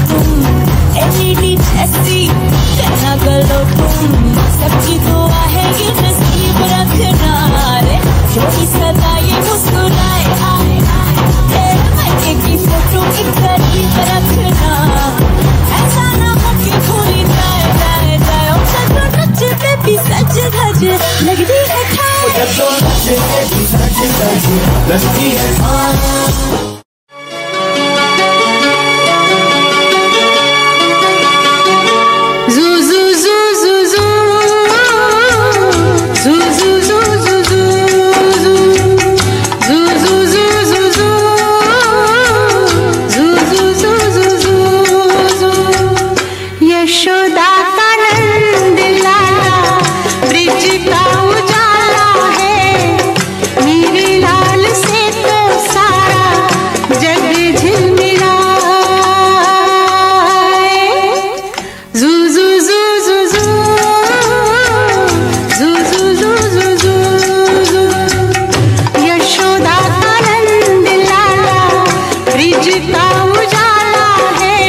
तुम, LED जैसी कहना गलो तुम, सबकी दुआ है ये नसीब रखना रे, जो भी सदा ये मुस्कुराए आए आए, तेरे मजे की फोटो एक करीब रखना, ऐसा ना हो कि भूली जाए जाए जाए, ओ चलो नचे बेबी सज धज लगती है खाए, चलो नचे बेबी सज धज लगती है खाए। यशोदा का नंद लाला ब्रिज का उजाला है, मेरे लाल से तो सारा जग झिलमिलाए। जू जू जू जू जू जू जू जू जू जू जू, यशोदा का नंद लाला ब्रिज का उजाला है,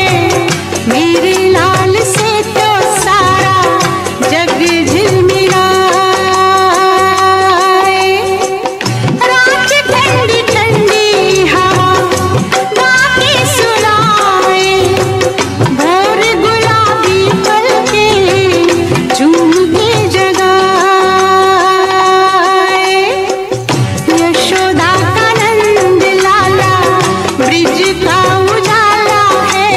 मेरे लाल से तो सारा जग झिलमिलाए। रात ठंडी ठंडी हवा गाके सुनाए, भोर गुलाबी पलके झूम के जगाए। यशोदा का नंद लाला ब्रिज का उजाला है,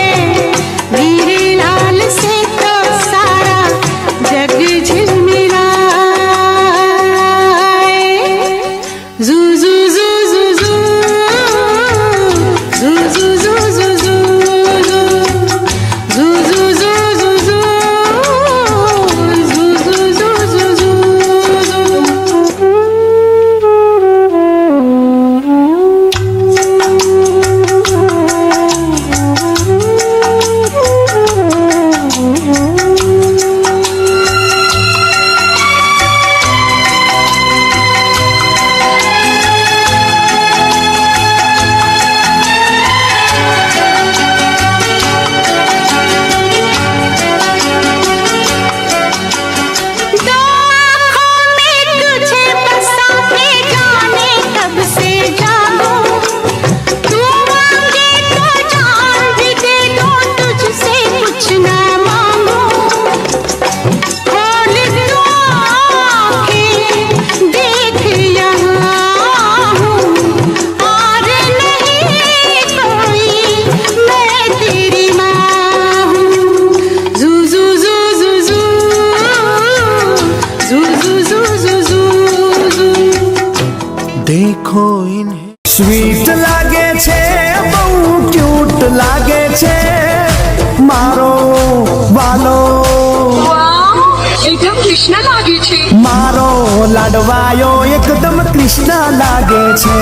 मेरे लाल से तो सारा जग झिलमिलाए। जू जू जू जू जू जू जू जू जू जू जू जू जू जू जू जू जू दो आँखों में तुझे बसा के जाने कब से जागूं, तू मांगे तो जान भी दे दूं, तुझसे कुछ ना मांगूं। खोल दो आँखें देख यहाँ हूँ, और नहीं कोई मैं तेरी माँ हूँ। जू जू जू जू जू जू जू जू जू जू जू। देखो इन्हें स्वीट लागे छे, बहु क्यूट लागे छे मारो वालो, एकदम कृष्ण लागे छे, मारो लाडवायो एकदम कृष्ण लागे छे।